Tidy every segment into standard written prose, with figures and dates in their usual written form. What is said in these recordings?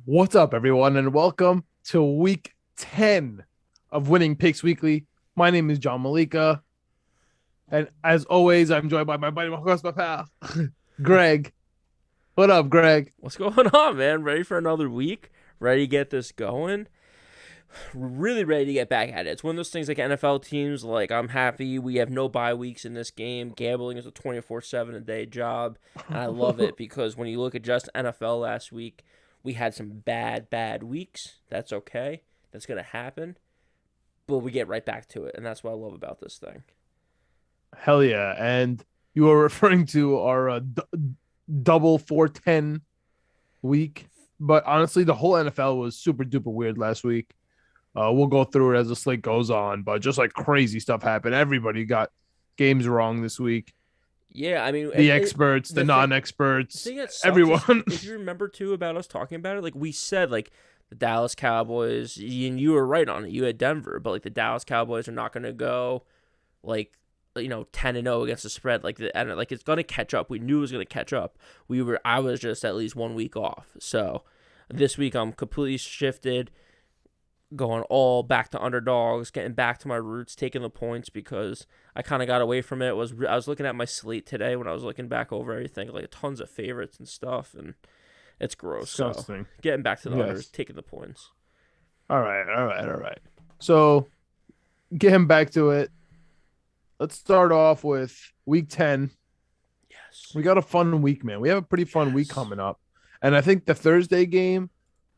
What's up, everyone, and welcome to week 10 of Winning Picks Weekly. My name is John Meleka, and as always, I'm joined by my buddy, my pal, Greg. What up, Greg? What's going on, man? Ready for another week? Ready to get this going? Really ready to get back at it. It's one of those things like NFL teams, like, I'm happy we have no bye weeks in this game. Gambling is a 24/7 a day job, and I love it because when you look at just NFL last week, we had some bad weeks. That's okay. That's going to happen, but we get right back to it, and that's what I love about this thing. Hell yeah. And you are referring to our double 410 week. But honestly, the whole NFL was super duper weird last week. We'll go through it as the slate goes on, but just like crazy stuff happened. Everybody got games wrong this week. Yeah, I mean, The experts, the non-experts, thing that sucks everyone. If you remember too about us talking about it, like we said, like the Dallas Cowboys, and you were right on it. You had Denver, but like the Dallas Cowboys are not going to go like 10-0 against the spread. Like it's going to catch up. We knew it was going to catch up. I was just at least 1 week off. So this week I'm completely shifted, going all back to underdogs, getting back to my roots, taking the points because I kind of got away from it. I was looking at my slate today when I was looking back over everything, like tons of favorites and stuff, and it's gross. Disgusting. So getting back to the unders, taking the points. All right. So getting back to it, let's start off with week 10. Yes. We got a fun week, man. We have a pretty fun week coming up. And I think the Thursday game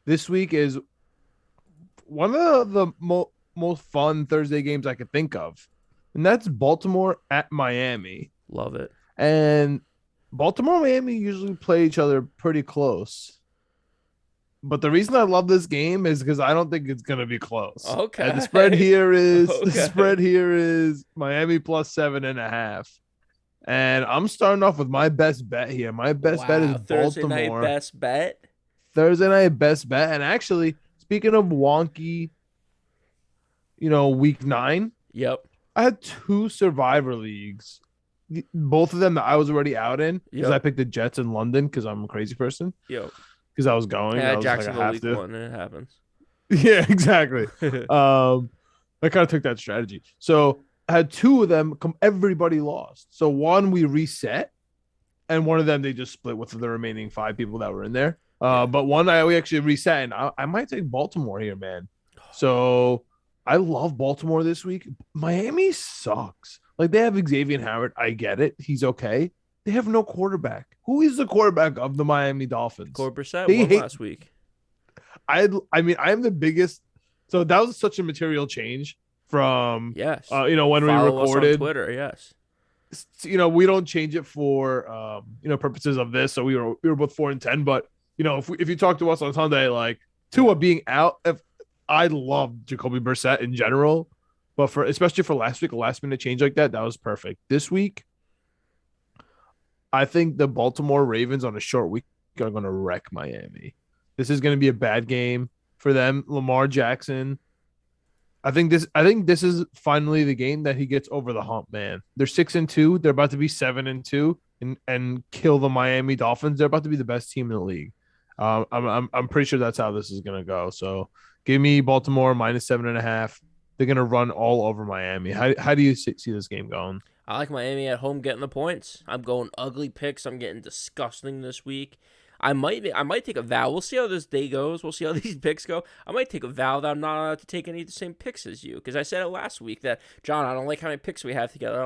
this week is one of the most fun Thursday games I could think of. And that's Baltimore at Miami. Love it. And Baltimore and Miami usually play each other pretty close. But the reason I love this game is because I don't think it's going to be close. Okay. And the spread here is Miami plus 7.5. And I'm starting off with my best bet here. My best bet is Thursday Baltimore. night best bet. Thursday night best bet. And actually, speaking of wonky, week 9. Yep. I had 2 survivor leagues. Both of them that I was already out in because I picked the Jets in London because I'm a crazy person. Yep. Because I was going. Yeah, I was Jacksonville like, week 1, and it happens. Yeah, exactly. I kind of took that strategy. So I had 2 of them. Everybody lost. So one we reset, and one of them they just split with the remaining 5 people that were in there. But one we actually reset, and I might take Baltimore here, man. So I love Baltimore this week. Miami sucks. Like they have Xavier Howard. I get it. He's okay. They have no quarterback. Who is the quarterback of the Miami Dolphins? Corey Brissett won last week. I mean, I'm the biggest. So that was such a material change from when we recorded. Us on Twitter, yes. We don't change it for purposes of this. So we were both 4-10, but if you talk to us on Sunday, like Tua being out, if I love Jacoby Brissett in general, but especially for last week, a last minute change like that was perfect. This week, I think the Baltimore Ravens on a short week are going to wreck Miami. This is going to be a bad game for them. Lamar Jackson. I think this is finally the game that he gets over the hump, man. They're 6-2. They're about to be 7-2 and kill the Miami Dolphins. They're about to be the best team in the league. I'm pretty sure that's how this is going to go. So give me Baltimore minus 7.5. They're going to run all over Miami. How do you see this game going? I like Miami at home getting the points. I'm going ugly picks. I'm getting disgusting this week. I might take a vow. We'll see how this day goes. We'll see how these picks go. I might take a vow that I'm not allowed to take any of the same picks as you because I said it last week that, John, I don't like how many picks we have together.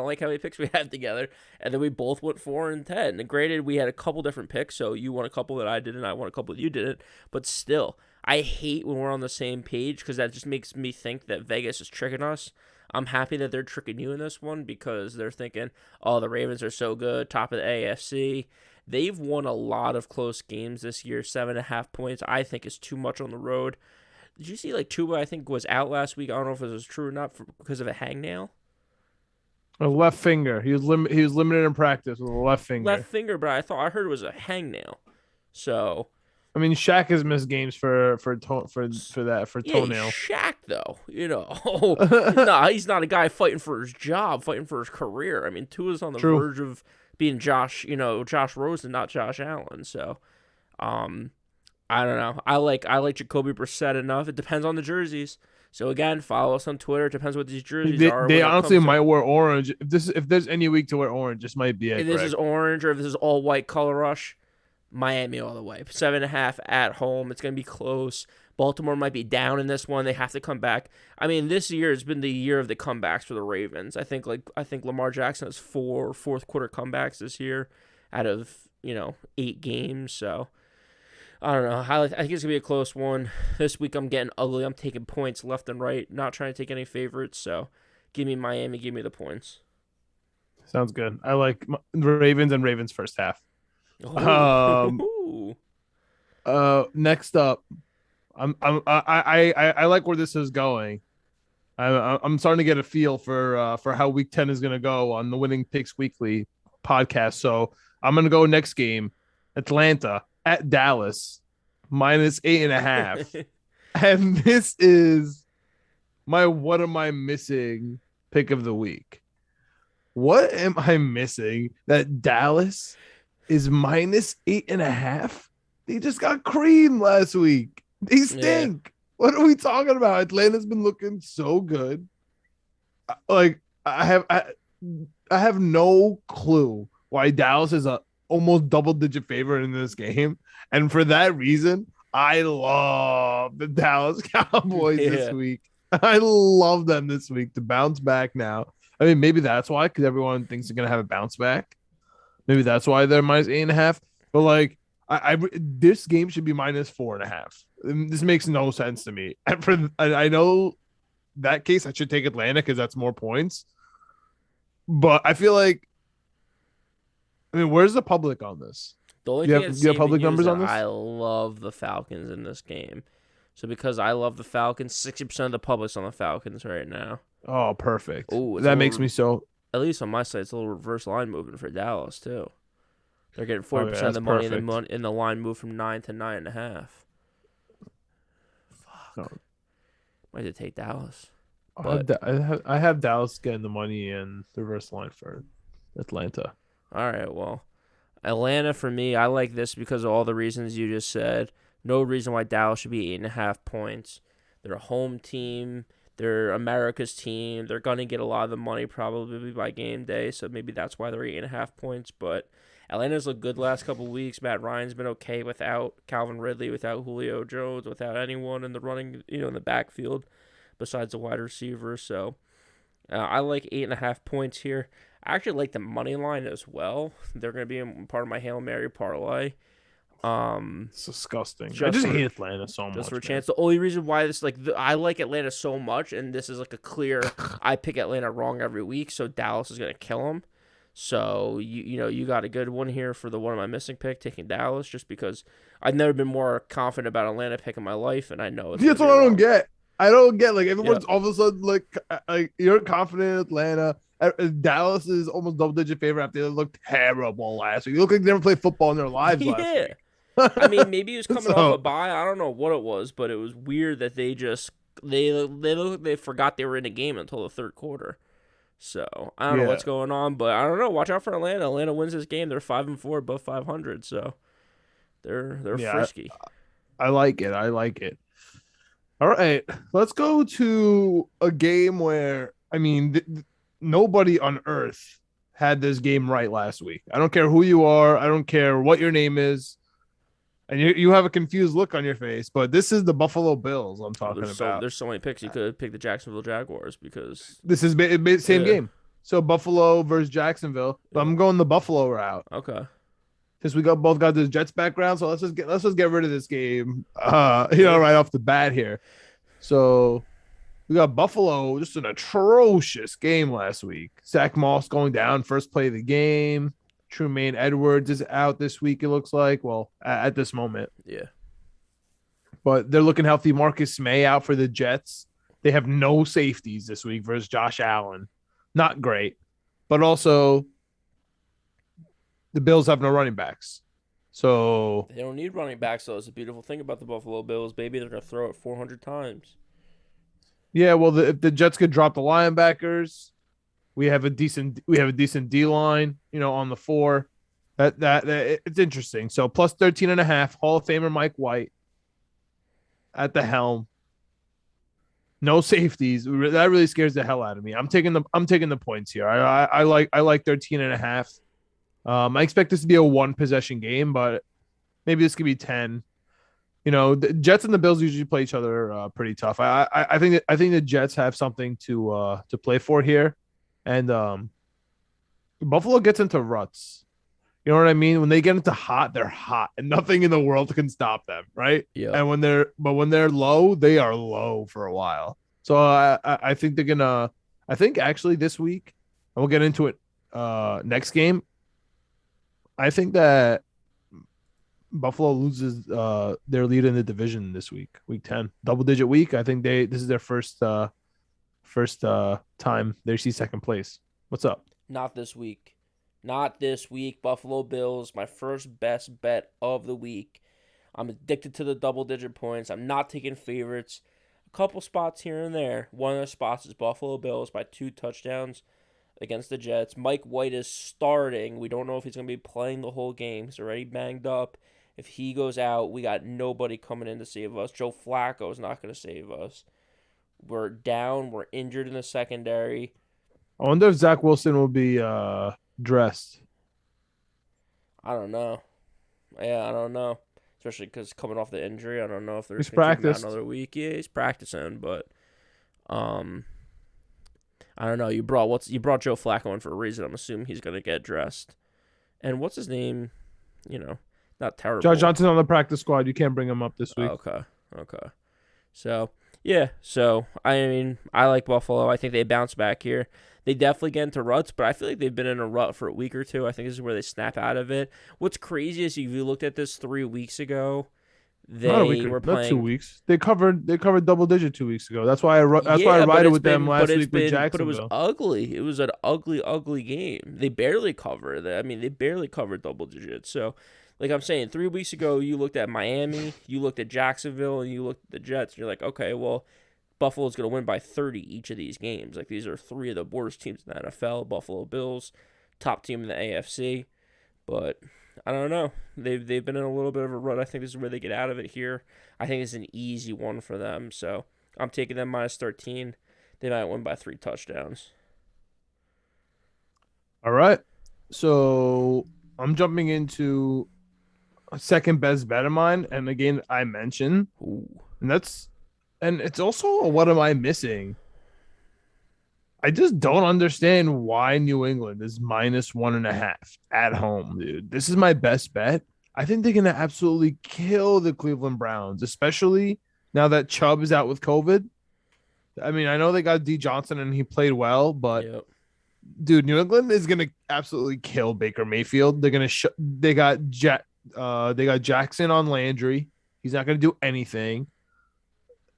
And then we both went 4-10. And granted, we had a couple different picks, so you won a couple that I didn't. I won a couple that you didn't. But still, I hate when we're on the same page because that just makes me think that Vegas is tricking us. I'm happy that they're tricking you in this one because they're thinking, oh, the Ravens are so good, top of the AFC. They've won a lot of close games this year. 7.5 points, I think, is too much on the road. Did you see, Tua, I think, was out last week? I don't know if it was true or not because of a hangnail. A left finger. He was limited in practice with a left finger. But I heard it was a hangnail. So I mean, Shaq has missed games for toenail. Shaq though, no, he's not a guy fighting for his job, fighting for his career. I mean, Tua's on the verge of being Josh Rosen, not Josh Allen. So, I I don't know. I like Jacoby Brissett enough. It depends on the jerseys. So again, follow us on Twitter. It depends what these jerseys are They when it honestly comes to might wear orange. If there's any week to wear orange, this might be it, if this Greg. is orange or if this is all white color rush. Miami all the way. 7.5 at home. It's gonna be close. Baltimore might be down in this one. They have to come back. I mean, this year has been the year of the comebacks for the Ravens. I think Lamar Jackson has 4 fourth quarter comebacks this year out of 8 games. So I don't know. I think it's gonna be a close one. This week I'm getting ugly. I'm taking points left and right. Not trying to take any favorites. So give me Miami. Give me the points. Sounds good. I like Ravens and Ravens first half. Um. Oh. Next up, I like where this is going. I'm starting to get a feel for how Week 10 is going to go on the Winning Picks Weekly podcast. So I'm going to go next game, Atlanta at Dallas, -8.5, and this is my what am I missing pick of the week. What am I missing that Dallas is -8.5? They just got creamed last week. They stink. Yeah. What are we talking about? Atlanta's been looking so good. Like I have no clue why Dallas is a almost double-digit favorite in this game, and for that reason, I love the Dallas Cowboys this week. I love them this week to bounce back now. I mean, maybe that's why, because everyone thinks they're gonna have a bounce back. Maybe that's why they're -8.5. But like, this game should be -4.5. This makes no sense to me. And I know that case, I should take Atlanta because that's more points. But I feel like, I mean, where's the public on this? The only do thing you have public numbers on this? I love the Falcons in this game. So because I love the Falcons, 60% of the public's on the Falcons right now. Oh, perfect. Ooh, that makes me so. At least on my side, it's a little reverse line movement for Dallas too. They're getting 40% of the money, and the line moved from 9 to 9.5. Fuck. Oh. Might have to take Dallas. I have Dallas getting the money and the reverse line for Atlanta. All right, well, Atlanta for me, I like this because of all the reasons you just said. No reason why Dallas should be 8.5 points. They're a home team. They're America's team. They're going to get a lot of the money probably by game day, so maybe that's why they're 8.5 points. But Atlanta's looked good last couple of weeks. Matt Ryan's been okay without Calvin Ridley, without Julio Jones, without anyone in the running, in the backfield besides the wide receiver. So I like 8.5 points here. I actually like the money line as well. They're going to be a part of my Hail Mary parlay. It's disgusting. I just hate Atlanta so much. Just for a chance. The only reason why this, I like Atlanta so much, and this is like a clear, I pick Atlanta wrong every week, so Dallas is going to kill them. So, you got a good one here for the one of my missing pick, taking Dallas, just because I've never been more confident about Atlanta pick in my life, and I know it's that's what I don't get. I don't get, like, everyone's all of a sudden, like you're confident in Atlanta. Dallas is almost double-digit favorite after they looked terrible last week. They look like they never played football in their lives last week. I mean, maybe he was coming off a bye. I don't know what it was, but it was weird that they just they forgot they were in a game until the third quarter. So I don't know what's going on, but I don't know. Watch out for Atlanta. Atlanta wins this game. They're 5-4, above 500. So they're frisky. I like it. I like it. All right, let's go to a game where nobody on earth had this game right last week. I don't care who you are. I don't care what your name is. And you have a confused look on your face, but this is the Buffalo Bills I'm talking about. There's so many picks. You could pick the Jacksonville Jaguars because this is same game. So Buffalo versus Jacksonville. But I'm going the Buffalo route. Okay. Since we both got this Jets background, so let's just get rid of this game. Right off the bat here. So we got Buffalo, just an atrocious game last week. Zach Moss going down first play of the game. Trumaine Edwards is out this week, it looks like. Well, at this moment. Yeah. But they're looking healthy. Marcus May out for the Jets. They have no safeties this week versus Josh Allen. Not great. But also, the Bills have no running backs. So they don't need running backs, though. It's a beautiful thing about the Buffalo Bills, baby. They're going to throw it 400 times. Yeah, well, if the Jets could drop the linebackers, we have a decent D line, on the 4. That it's interesting. So plus 13.5, Hall of Famer Mike White, at the helm. No safeties. That really scares the hell out of me. I'm taking the points here. I like 13 and a half. I expect this to be a one possession game, but maybe this could be 10. The Jets and the Bills usually play each other pretty tough. I think the Jets have something to play for here, and Buffalo gets into ruts. You know what I mean? When they get into hot, they're hot, and nothing in the world can stop them, right? Yep. And when they're low, they are low for a while. So I think they're gonna. I think actually this week, and we'll get into it next game. I think that Buffalo loses their lead in the division this week, week 10, double digit week. I think this is their first time they see second place. What's up? Not this week. Not this week. Buffalo Bills, my first best bet of the week. I'm addicted to the double-digit points. I'm not taking favorites. A couple spots here and there. One of the spots is Buffalo Bills by 2 touchdowns against the Jets. Mike White is starting. We don't know if he's going to be playing the whole game. He's already banged up. If he goes out, we got nobody coming in to save us. Joe Flacco is not going to save us. We're down. We're injured in the secondary. I wonder if Zach Wilson will be dressed. I don't know. Yeah, I don't know. Especially because coming off the injury, I don't know if they're He's going to keep him out practiced. another week. Yeah, he's practicing, but I don't know. You brought Joe Flacco in for a reason. I'm assuming he's going to get dressed. And what's his name? Not terrible. Josh Johnson's on the practice squad. You can't bring him up this week. Okay. So, yeah. So, I mean, I like Buffalo. I think they bounce back here. They definitely get into ruts, but I feel like they've been in a rut for a week or two. I think this is where they snap out of it. What's crazy is if you looked at this 3 weeks ago, Not a week, were not playing 2 weeks. They covered double digit 2 weeks ago. That's why I but ride it's with them been, last week with but it was Jacksonville. ugly. It was an ugly, ugly game. They barely covered. I mean, they barely covered double digits. So, like I'm saying, 3 weeks ago, you looked at Miami, you looked at Jacksonville, and you looked at the Jets. And you're like, okay, well, Buffalo's going to win by 30 each of these games. Like, these are 3 of the worst teams in the NFL. Buffalo Bills, top team in the AFC. But I don't know. They've been in a little bit of a rut. I think this is where they get out of it here. I think it's an easy one for them. So I'm taking them minus 13. They might win by 3 touchdowns. All right. So I'm jumping into a second best bet of mine. And again, I mentioned, Ooh. and it's also what am I missing? I just don't understand why New England is minus 1.5 at home, dude. This is my best bet. I think they're gonna absolutely kill the Cleveland Browns, especially now that Chubb is out with COVID. I mean, I know they got D Johnson and he played well, but Yep. dude, New England is gonna absolutely kill Baker Mayfield. They're gonna they got Jackson on Landry. He's not gonna do anything.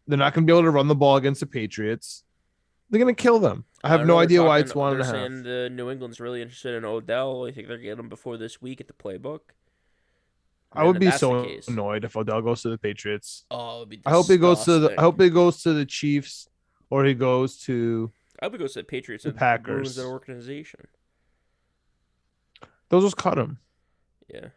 They're not gonna be able to run the ball against the Patriots. They're gonna kill them. I have don't no know, idea why it's one they're and a half. saying the New England's really interested in Odell. I think they're getting him before this week at the playbook. I would And be that's the so case. annoyed if Odell goes to the Patriots. Oh, it would be I hope he goes to disgusting. I hope he goes to the Chiefs or he goes to I would go to the Patriots the and Packers. ruins their organization. They'll just cut him. Yeah.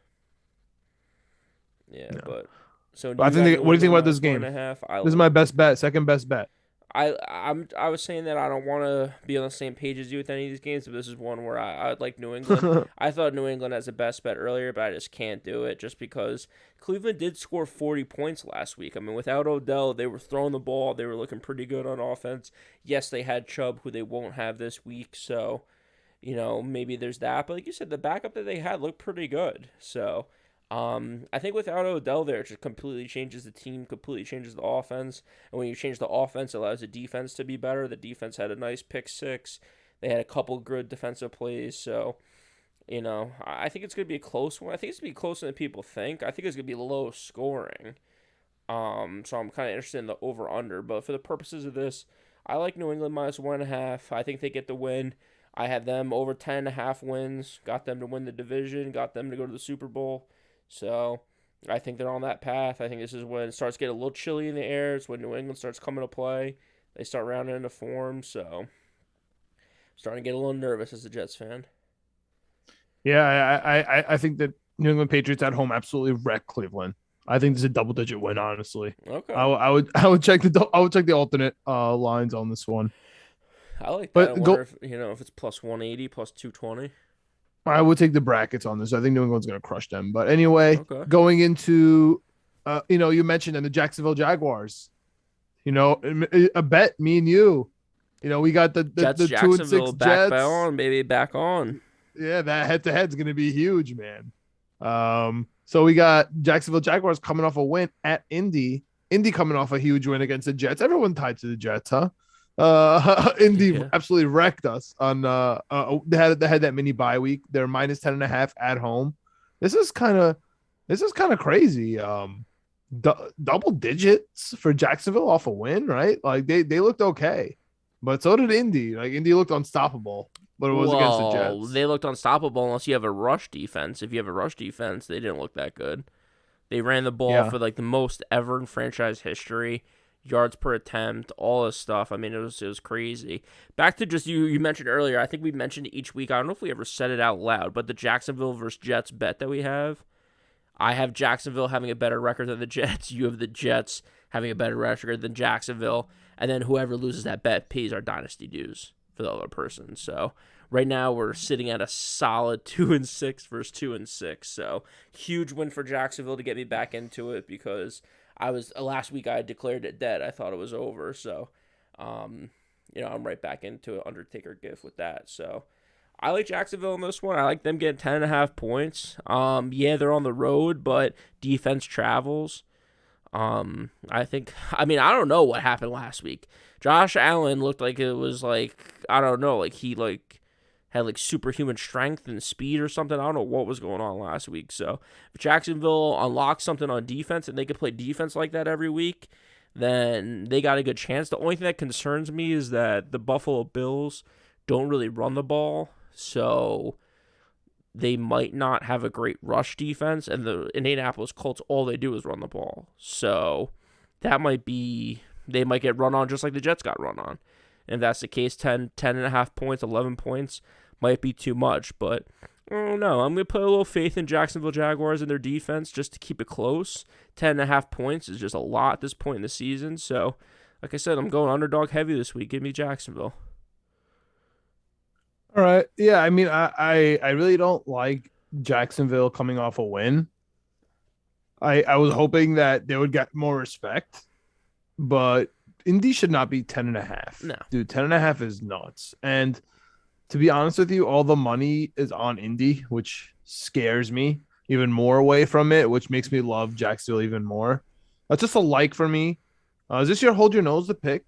Yeah, No. but so But I think what do you think about this game? 1.5. This is my best bet, second best bet. I was saying that I don't want to be on the same page as you with any of these games, but this is one where I'd like New England. I thought New England has the best bet earlier, but I just can't do it just because Cleveland did score 40 points last week. I mean, without Odell, they were throwing the ball. They were looking pretty good on offense. Yes, they had Chubb, who they won't have this week, so, maybe there's that. But like you said, the backup that they had looked pretty good. So, I think without Odell there, it just completely changes the team, completely changes the offense. And when you change the offense, it allows the defense to be better. The defense had a nice pick six. They had a couple good defensive plays. So, I think it's going to be a close one. I think it's going to be closer than people think. I think it's going to be low scoring. So I'm kind of interested in the over-under. But for the purposes of this, I like New England minus 1.5. I think they get the win. I had them over 10.5 wins. Got them to win the division. Got them to go to the Super Bowl. So I think they're on that path. I think this is when it starts getting a little chilly in the air. It's when New England starts coming to play. They start rounding into form. So I'm starting to get a little nervous as a Jets fan. Yeah, I think that New England Patriots at home absolutely wreck Cleveland. I think this is a double digit win. Honestly, Okay. I would check the alternate lines on this one. I like that. I But wonder if it's plus 180, plus 220. I would take the brackets on this. I think New England's going to crush them. But anyway, Okay. going into, you mentioned in the Jacksonville Jaguars, a bet me and you, we got the Jets, the 2-6 Jacksonville, back Jets. on, baby, back on. Yeah, that head to head is going to be huge, man. So we got Jacksonville Jaguars coming off a win at Indy. Indy coming off a huge win against the Jets. Everyone tied to the Jets, huh? Indy absolutely wrecked us on they had that mini bye week. They're minus 10.5 at home. This is kind of crazy. Double digits for Jacksonville off a win, right? Like they looked okay, but so did Indy. Like Indy looked unstoppable, but it was against the Jets. They looked unstoppable unless you have a rush defense. If you have a rush defense, they didn't look that good. They ran the ball for like the most ever in franchise history. Yards per attempt, all this stuff. I mean, it was crazy. Back to just you mentioned earlier, I think we mentioned each week. I don't know if we ever said it out loud, but the Jacksonville versus Jets bet that we have. I have Jacksonville having a better record than the Jets. You have the Jets having a better record than Jacksonville. And then whoever loses that bet pays our dynasty dues for the other person. So right now we're sitting at a solid 2-6 versus 2-6. So huge win for Jacksonville to get me back into it because last week I declared it dead. I thought it was over. So, I'm right back into it. Undertaker gift with that. So I like Jacksonville in this one. I like them getting 10.5 points. They're on the road, but defense travels. I don't know what happened last week. Josh Allen looked like it was I don't know, he had superhuman strength and speed or something. I don't know what was going on last week. So if Jacksonville unlocks something on defense and they could play defense like that every week, then they got a good chance. The only thing that concerns me is that the Buffalo Bills don't really run the ball. So they might not have a great rush defense, and the Indianapolis Colts, all they do is run the ball. So they might get run on just like the Jets got run on. And if that's the case, 10.5 points, 11 points might be too much. But I don't know. I'm going to put a little faith in Jacksonville Jaguars and their defense just to keep it close. 10.5 points is just a lot at this point in the season. So, like I said, I'm going underdog heavy this week. Give me Jacksonville. All right. Yeah, I mean, I really don't like Jacksonville coming off a win. I was hoping that they would get more respect, but Indy should not be 10.5. No. Dude, 10.5 is nuts. And to be honest with you, all the money is on Indy, which scares me even more away from it, which makes me love Jacksonville even more. That's just a like for me. Is this your hold your nose to pick?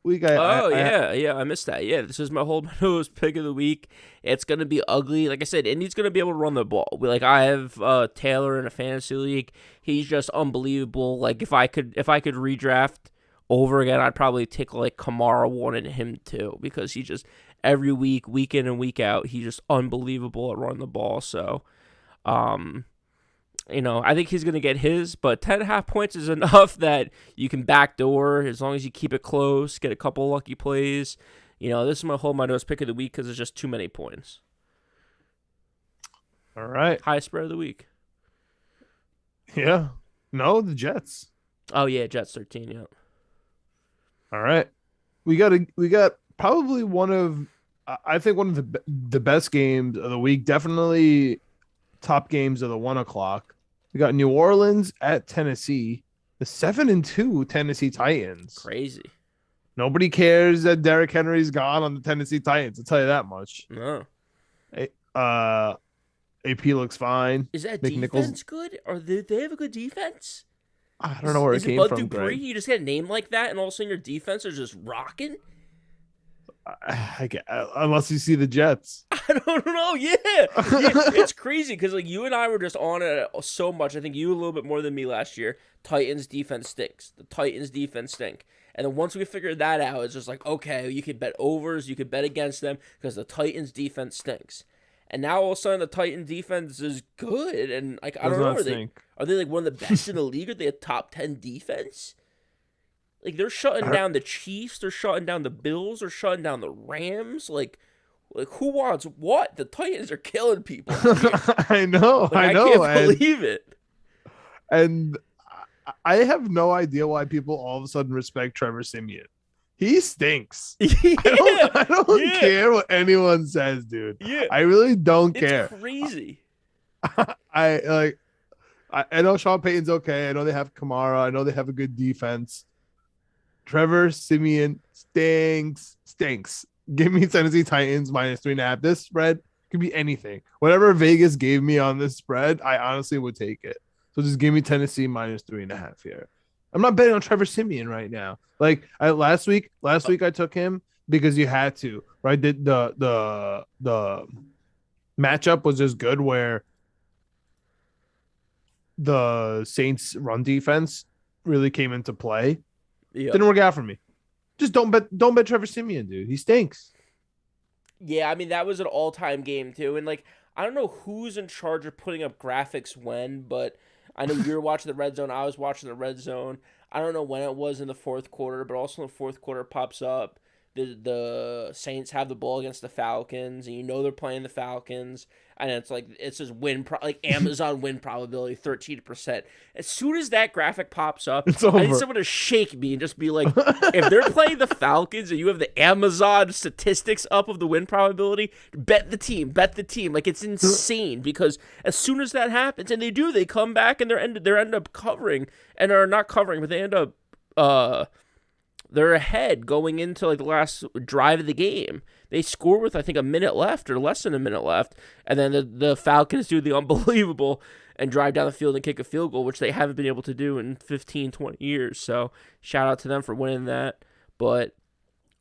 Week. I missed that. Yeah, this is my hold my nose pick of the week. It's gonna be ugly. Like I said, Indy's gonna be able to run the ball. I have Taylor in a fantasy league. He's just unbelievable. Like if I could redraft over again, I'd probably take Kamara 1 and him 2 because he just every week in and week out, he's just unbelievable at running the ball. So, I think he's going to get his, but 10.5 points is enough that you can backdoor as long as you keep it close, get a couple lucky plays. This is my hold my nose pick of the week because it's just too many points. All right. High spread of the week. Yeah. No, the Jets. Oh, yeah, Jets 13, yeah. All right. We got probably one of the best games of the week. Definitely top games of the 1 o'clock. We got New Orleans at Tennessee, the 7-2 Tennessee Titans. Crazy. Nobody cares that Derrick Henry's gone on the Tennessee Titans. I'll tell you that much. No. AP looks fine. Is that Nick defense Nichols, they have a good defense? I don't know where it came Bud from, Dupree? Greg. You just get a name like that, and all of a sudden your defense is just rocking? Unless you see the Jets. I don't know. Yeah. It's crazy because you and I were just on it so much. I think you a little bit more than me last year. Titans defense stinks. The Titans defense stink. And then once we figured that out, it's just okay, you could bet overs, you could bet against them because the Titans defense stinks. And now all of a sudden the Titans defense is good, and I don't know. Are they one of the best in the league? Are they a top 10 defense? They're shutting down the Chiefs, they're shutting down the Bills, they're shutting down the Rams. Who wants what? The Titans are killing people. I know. I can't believe it. And I have no idea why people all of a sudden respect Trevor Siemian. He stinks. Yeah, I don't yeah, care what anyone says, dude. yeah. I really don't It's care. crazy. I like I know Sean Payton's okay. I know they have Kamara. I know they have a good defense. Trevor Siemian stinks. Give me Tennessee Titans -3.5. This spread could be anything. Whatever Vegas gave me on this spread, I honestly would take it. So just give me Tennessee -3.5 here. I'm not betting on Trevor Siemian right now. Like last week I took him because you had to, right? The matchup was just good where the Saints run defense really came into play. Yeah. Didn't work out for me. Just don't bet Trevor Siemian, dude. He stinks. Yeah, I mean that was an all-time game too, and like I don't know who's in charge of putting up graphics when, but I know you were watching the red zone. I was watching the red zone. I don't know when it was in the fourth quarter, but also in the fourth quarter pops up. The Saints have the ball against the Falcons, and you know they're playing the Falcons, and it's like it says like Amazon win probability 13%. As soon as that graphic pops up, It's I need over. someone to shake me and just be like, if they're playing the Falcons and you have the Amazon statistics up of the win probability, bet the team. Like it's insane because as soon as that happens, and they come back and they end up covering and are not covering, but they end up they're ahead going into like the last drive of the game. They score with I think a minute left or less than a minute left, and then the Falcons do the unbelievable and drive down the field and kick a field goal, which they haven't been able to do in 15, 20 years. So shout out to them for winning that. But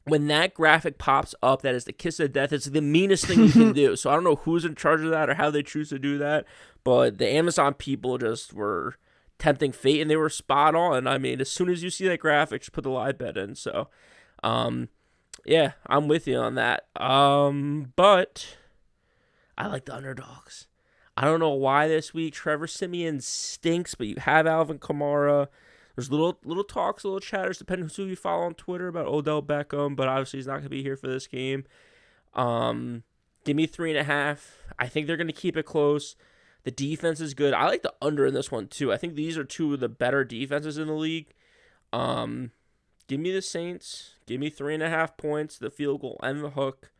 when that graphic pops up, that is the kiss of death. It's the meanest thing you can do. So I don't know who's in charge of that or how they choose to do that, but the Amazon people just were tempting fate, and they were spot on. I mean, as soon as you see that graphic, just put the live bet in. So, yeah, I'm with you on that. But I like the underdogs. I don't know why this week Trevor Siemian stinks, but you have Alvin Kamara. There's little talks, little chatters, depending on who you follow on Twitter about Odell Beckham, but obviously he's not going to be here for this game. Give me 3.5. I think they're going to keep it close. The defense is good. I like the under in this one too. I think these are two of the better defenses in the league. Give me the Saints. Give me 3.5 points, the field goal and the hook.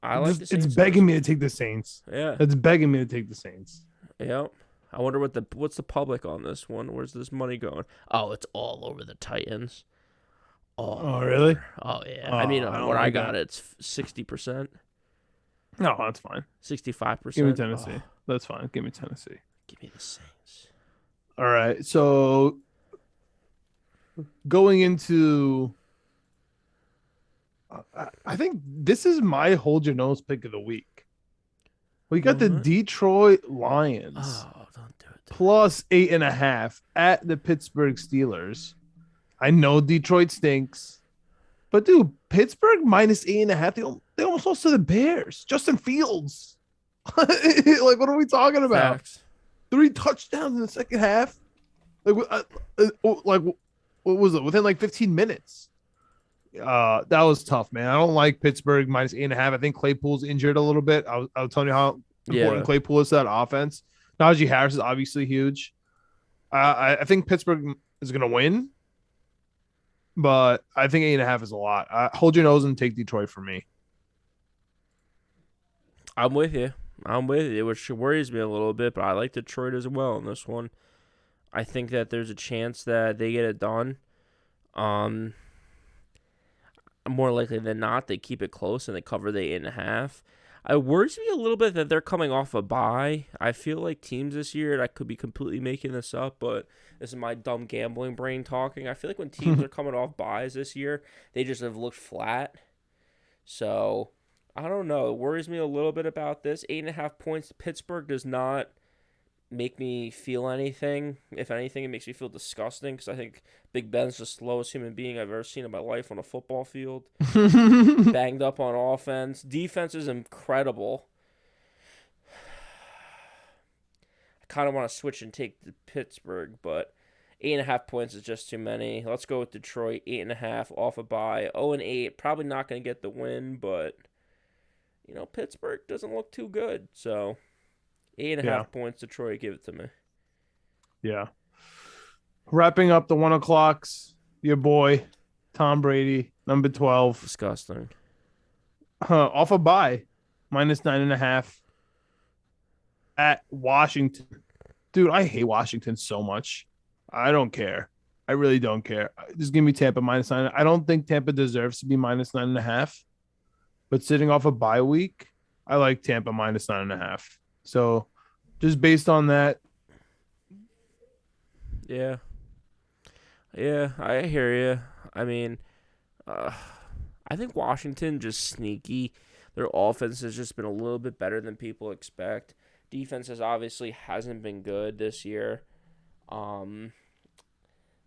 I like the Saints. It's begging me to take the Saints. Yeah. It's begging me to take the Saints. Yep. I wonder what's the public on this one. Where's this money going? Oh, it's all over the Titans. Oh, really? Oh yeah. Oh, I mean, I don't what I like got, that. it's 60%, No, that's fine. 65%. Give me Tennessee. Oh, That's fine. Give me Tennessee. give me the Saints. All right. So going into, I think this is my hold your nose pick of the week. We got the What? Detroit Lions Oh, don't do it. plus 8.5 at the Pittsburgh Steelers. I know Detroit stinks, but dude, Pittsburgh -8.5. They almost lost to the Bears. Justin Fields. Like, what are we talking about? Facts. 3 touchdowns in the second half. Like what was it? Within like 15 minutes. That was tough, man. I don't like Pittsburgh -8.5. I think Claypool's injured a little bit. I was telling you how important Yeah. Claypool is to that offense. Najee Harris is obviously huge. I think Pittsburgh is going to win, but I think 8.5 is a lot. Hold your nose and take Detroit for me. I'm with you. Which worries me a little bit, but I like Detroit as well in this one. I think that there's a chance that they get it done. More likely than not, they keep it close and they cover the 8.5. It worries me a little bit that they're coming off a bye. I feel like teams this year, and I could be completely making this up, but this is my dumb gambling brain talking. I feel like when teams are coming off buys this year, they just have looked flat. So, I don't know. It worries me a little bit about this. 8.5 points. Pittsburgh does not make me feel anything. If anything, it makes me feel disgusting because I think Big Ben's the slowest human being I've ever seen in my life on a football field. Banged up on offense. Defense is incredible. I kind of want to switch and take the Pittsburgh, but 8.5 points is just too many. Let's go with Detroit. 8.5 off a bye. 0-8. Probably not going to get the win, but Pittsburgh doesn't look too good. So 8.5 points, Detroit, give it to me. Yeah. Wrapping up the 1 o'clocks, your boy, Tom Brady, number 12. Disgusting. Off a bye, -9.5 at Washington. Dude, I hate Washington so much. I don't care. I really don't care. Just give me Tampa -9. I don't think Tampa deserves to be -9.5, but sitting off a bye week, I like Tampa -9.5. So just based on that, Yeah. Yeah, I hear you. I mean, uh, I think Washington just sneaky. Their offense has just been a little bit better than people expect. Defense has obviously hasn't been good this year. Um,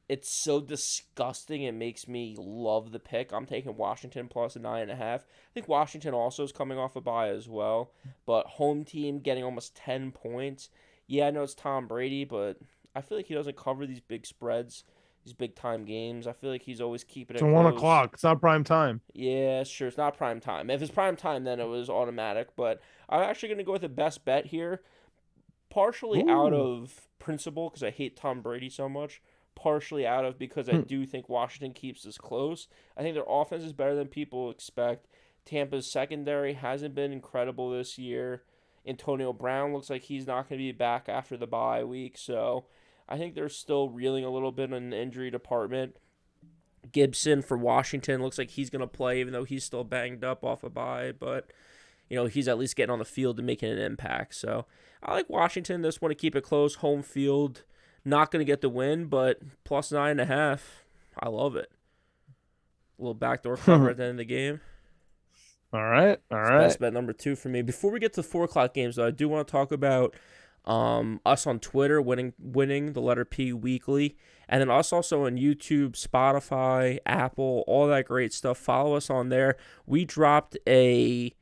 it's so disgusting. It makes me love the pick. I'm taking Washington plus 9.5. I think Washington also is coming off a bye as well, but home team getting almost 10 points. Yeah, I know it's Tom Brady, but I feel like he doesn't cover these big spreads, these big time games. I feel like he's always keeping it's it a one close. o'clock. It's not prime time. Yeah, sure. It's not prime time. If it's prime time, then it was automatic. But I'm actually going to go with the best bet here, partially out Ooh. of principle because I hate Tom Brady so much, partially out of because I do think Washington keeps this close. I think their offense is better than people expect. Tampa's secondary hasn't been incredible this year. Antonio Brown looks like he's not going to be back after the bye week, so I think they're still reeling a little bit in the injury department. Gibson for Washington looks like he's going to play, even though he's still banged up off a bye. But, he's at least getting on the field and making an impact. So I like Washington. Just want to keep it close. Home field. Not going to get the win, but plus 9.5. I love it. A little backdoor cover at the end of the game. All right. All It's right. best bet number 2 for me. Before we get to the 4 o'clock games, though, I do want to talk about us on Twitter winning the letter P weekly, and then us also on YouTube, Spotify, Apple, all that great stuff. Follow us on there. We dropped a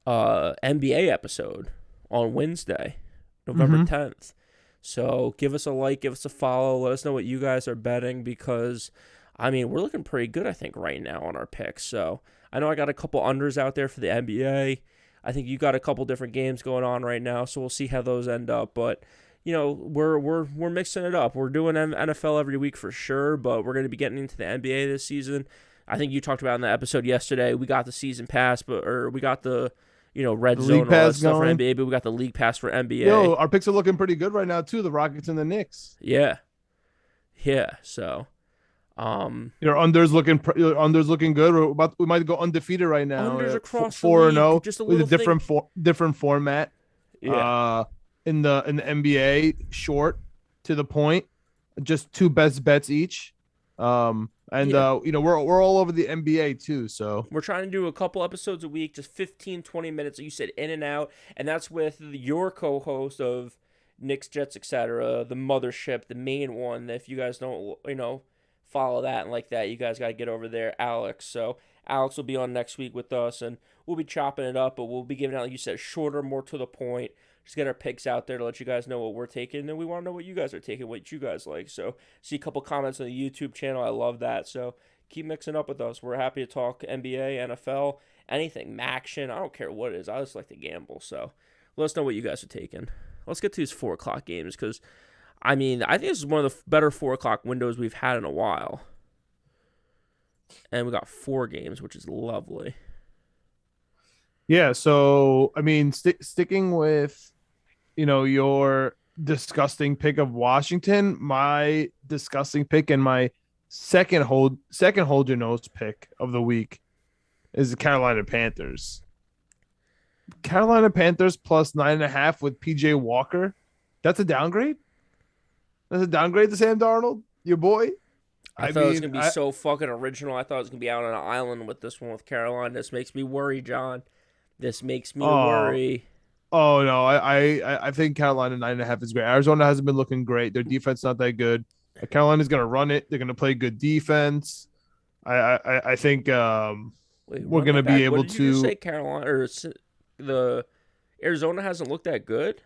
NBA episode on Wednesday, November 10th. So give us a like, give us a follow. Let us know what you guys are betting because, we're looking pretty good, I think, right now on our picks. So I know I got a couple unders out there for the NBA. I think you got a couple different games going on right now, so we'll see how those end up. But we're mixing it up. We're doing NFL every week for sure, but we're going to be getting into the NBA this season. I think you talked about in the episode yesterday. We got the season pass, we got the red The zone league and all that pass stuff for going. NBA, but we got the league pass for NBA. Yo, our picks are looking pretty good right now too. The Rockets and the Knicks. Yeah. So. Your unders looking good. We might go undefeated right now. Unders across the 4-0 league, just a with a little different format. Yeah. In the NBA, short to the point, just 2 best bets each. We're all over the NBA too. So we're trying to do a couple episodes a week, just 15, 20 minutes. You said in and out, and that's with your co-host of Knicks, Jets, etc. The mothership, the main one. If you guys don't, follow that and like that, you guys got to get over there, Alex. So Alex will be on next week with us, and we'll be chopping it up, but we'll be giving out, like you said, shorter, more to the point. Just get our picks out there to let you guys know what we're taking, and we want to know what you guys are taking, what you guys like. So see a couple comments on the YouTube channel. I love that. So keep mixing up with us. We're happy to talk NBA, NFL, anything, Maction. I don't care what it is. I just like to gamble. So let us know what you guys are taking. Let's get to these 4 o'clock games because I think this is one of the better 4 o'clock windows we've had in a while. And we got 4 games, which is lovely. yeah. So sticking with your disgusting pick of Washington, my disgusting pick and my second hold your nose pick of the week is the Carolina Panthers. Carolina Panthers plus 9.5 with PJ Walker. That's a downgrade. That's a downgrade to Sam Darnold, your boy. I thought it was going to be so fucking original. I thought it was going to be out on an island with this one with Carolina. This makes me worry, John. This makes me worry. Oh, no. I think Carolina 9.5 is great. Arizona hasn't been looking great. Their defense not that good. Carolina's going to run it. They're going to play good defense. I think we're going to be able what did you just say, Carolina? Or the Arizona hasn't looked that good?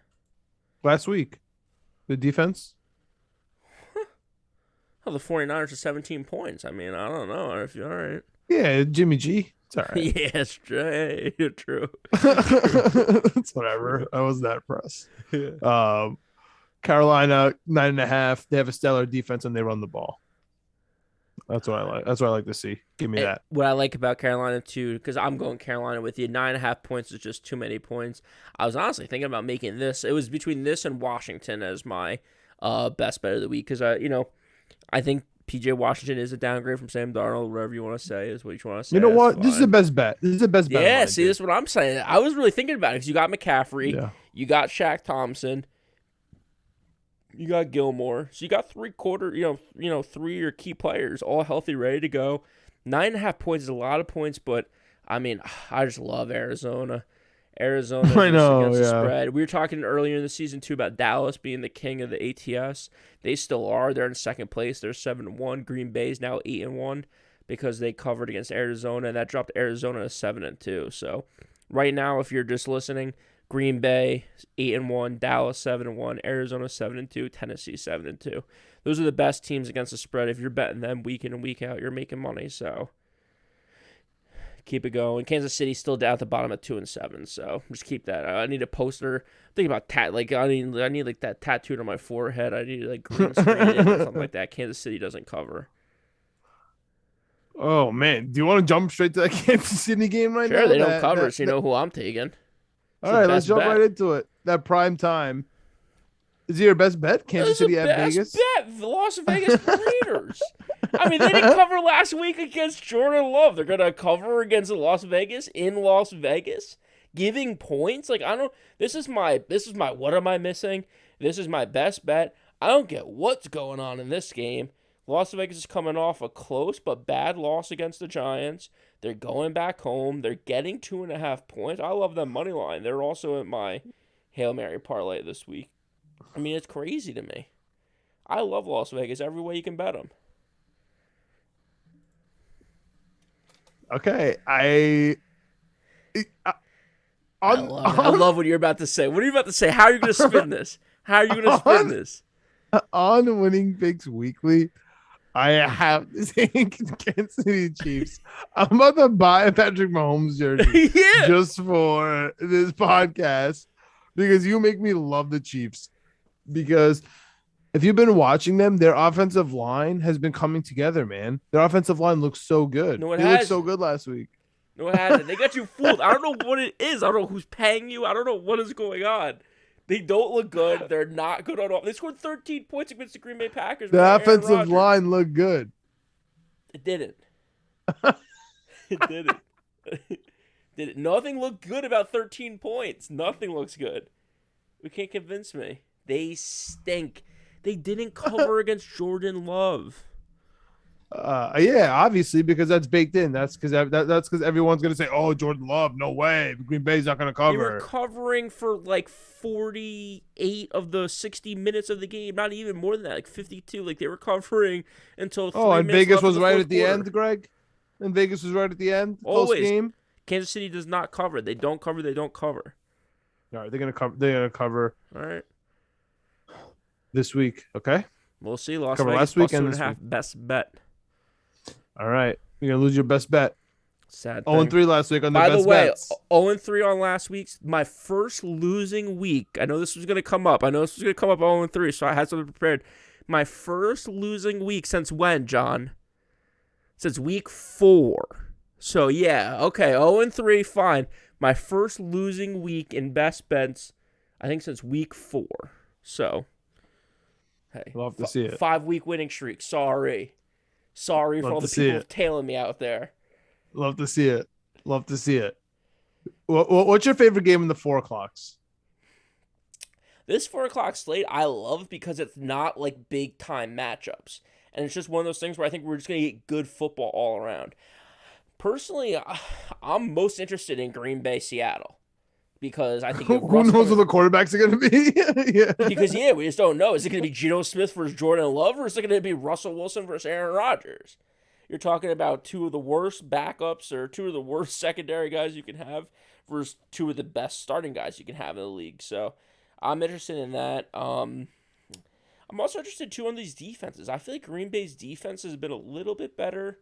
Last week, the defense. Oh, the 49ers are 17 points. I don't know if you're all right. Yeah, Jimmy G. It's all right. Yeah, it's true. You're true. It's whatever. I wasn't that impressed. Yeah. Carolina 9.5. They have a stellar defense and they run the ball. That's what I like. That's what I like to see. Give me that. What I like about Carolina too, because I'm going Carolina with you. 9.5 points is just too many points. I was honestly thinking about making this. It was between this and Washington as my best bet of the week because I think PJ Washington is a downgrade from Sam Darnold. Whatever you want to say is what you want to say. You know what? This is the best bet. This is the best bet. Yeah, see, this is what I'm saying. I was really thinking about it because you got McCaffrey, you got Shaq Thompson. You got Gilmore, so you got three of your key players all healthy, ready to go. 9.5 points is a lot of points, but I mean, I just love Arizona. Arizona against the spread. We were talking earlier in the season too about Dallas being the king of the ATS. They still are. They're in second place. They're 7-1. Green Bay's now 8-1 because they covered against Arizona, and that dropped Arizona to 7-2. So right now, if you're just listening, Green Bay 8-1, Dallas 7-1, Arizona 7-2, Tennessee 7-2. Those are the best teams against the spread. If you're betting them week in and week out, you're making money. So keep it going. Kansas City's still down at the bottom at 2-7. So just keep that. I need a poster. I'm thinking about I need like that tattooed on my forehead. I need like green screen it or something like that. Kansas City doesn't cover. Oh man, do you want to jump straight to that Kansas City game right now? Sure, they don't cover, so you know who I'm taking. All right, let's jump right into it. That prime time. Is he your best bet? Kansas City at Vegas? Bet. The Las Vegas Raiders. I mean, they didn't cover last week against Jordan Love. They're going to cover against Las Vegas in Las Vegas, giving points. Like, I don't. This is my. What am I missing? This is my best bet. I don't get what's going on in this game. Las Vegas is coming off a close but bad loss against the Giants. They're going back home. They're getting 2.5 points. I love that money line. They're also at my Hail Mary parlay this week. I mean, it's crazy to me. I love Las Vegas every way you can bet them. Okay, I love what you're about to say. What are you about to say? How are you going to spin this? How are you going to spin this? On Winning Picks Weekly, I have the Kansas City Chiefs. I'm about to buy a Patrick Mahomes jersey just for this podcast because you make me love the Chiefs. Because if you've been watching them, their offensive line has been coming together, man. Their offensive line looks so good. No, they looked so good last week. No, it hasn't. They got you fooled. I don't know what it is. I don't know who's paying you. I don't know what is going on. They don't look good. They're not good on all. They scored 13 points against the Green Bay Packers. The offensive line looked good. It didn't. It didn't. Did it? Nothing looked good about 13 points. Nothing looks good. You can't convince me. They stink. They didn't cover against Jordan Love. Yeah, obviously, because that's baked in. That's because everyone's gonna say, "Oh, Jordan Love, no way, Green Bay's not gonna cover." They were covering for like 48 of the 60 minutes of the game, not even more than that, like 52. Like they were covering until 3 minutes and Vegas left was right at the the end, Greg. And Vegas was right at the end. Always. Close game. Kansas City does not cover. They don't cover. They don't cover. All right, they're gonna cover. They're gonna cover. All right. This week, okay. We'll see. Las cover Vegas last plus week and 2.5 best bet. All right, you're gonna lose your best bet. Sad. 0-3 last week on the By best the way, bets. 0-3 on last week's. My first losing week. I know this was gonna come up. 0-3, so I had something prepared. My first losing week since when, John? Since week 4. So yeah, okay, 0-3, fine. My first losing week in best bets, I think since week 4. So, hey, love to see it. 5-week winning streak. Sorry for all the people tailing me out there. Love to see it. Love to see it. What's your favorite game in the 4 o'clocks? This 4 o'clock slate I love because it's not like big time matchups. And it's just one of those things where I think we're just going to get good football all around. Personally, I'm most interested in Green Bay, Seattle. Because I think who knows what the quarterbacks are going to be? Yeah. Because, we just don't know. Is it going to be Geno Smith versus Jordan Love, or is it going to be Russell Wilson versus Aaron Rodgers? You're talking about 2 of the worst backups or 2 of the worst secondary guys you can have versus 2 of the best starting guys you can have in the league. So I'm interested in that. I'm also interested, too, in these defenses. I feel like Green Bay's defense has been a little bit better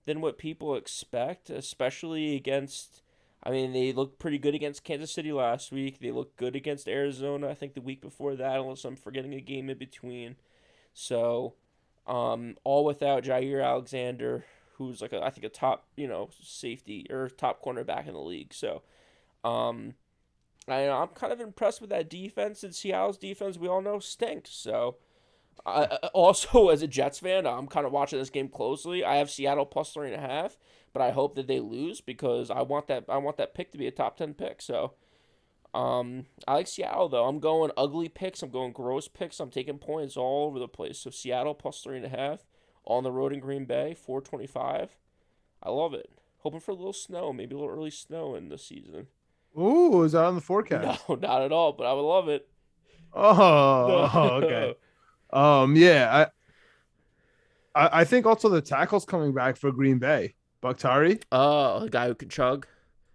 than what people expect, especially against I mean, they looked pretty good against Kansas City last week. They looked good against Arizona, I think, the week before that, unless I'm forgetting a game in between. So, all without Jair Alexander, who's like I think a top, safety or top cornerback in the league. So, um, I'm kind of impressed with that defense. And Seattle's defense, we all know, stinks. So, also as a Jets fan, I'm kind of watching this game closely. I have Seattle plus 3.5, but I hope that they lose because I want that pick to be a top 10 pick. So, I like Seattle though. I'm going ugly picks. I'm going gross picks. I'm taking points all over the place. So Seattle plus 3.5 on the road in Green Bay, 425. I love it. Hoping for a little snow, maybe a little early snow in the season. Ooh, is that on the No, forecast? not at all. But I would love it. Oh, okay. No. Yeah, I think also the tackle's coming back for Green Bay. Bakhtari, Oh, a guy who can chug,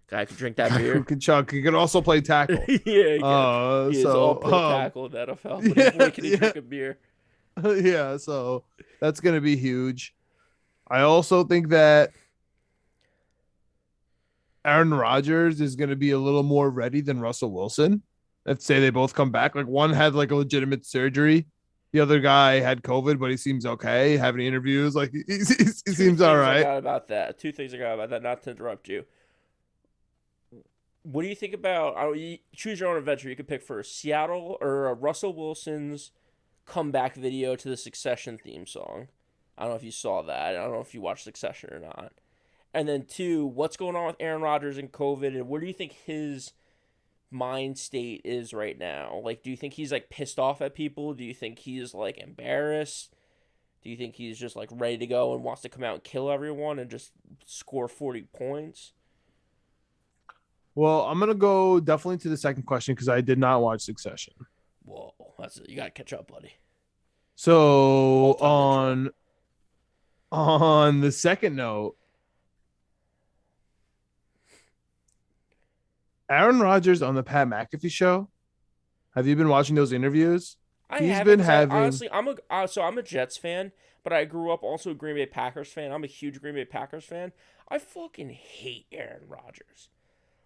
guy who can drink that guy who beer. can chuck, he can also play tackle. Yeah, he can. He is all So pro tackle in the NFL, but yeah, boy, can he yeah, drink a beer. yeah. So that's gonna be huge. I also think that Aaron Rodgers is gonna be a little more ready than Russell Wilson. Let's say they both come back. Like one had like a legitimate surgery. The other guy had COVID, but he seems okay. Having interviews, like he Two seems all things I right. got about that. Two things I got about that. Not to interrupt you. What do you think about? You choose your own adventure. You could pick for Seattle or Russell Wilson's comeback video to the Succession theme song. I don't know if you saw that. I don't know if you watched Succession or not. And then two, what's going on with Aaron Rodgers and COVID, and what do you think his mind state is right now? Like, do you think he's like pissed off at people? Do you think he's like embarrassed? Do you think he's just like ready to go and wants to come out and kill everyone and just score 40 points? Well, I'm gonna go definitely to the second question because I did not watch Succession. Whoa, that's you gotta catch up, buddy. So All time good show. on the second note, Aaron Rodgers on the Pat McAfee show. Have you been watching those interviews? I He's haven't been because I having honestly I'm a Jets fan, but I grew up also a Green Bay Packers fan. I'm a huge Green Bay Packers fan. I fucking hate Aaron Rodgers.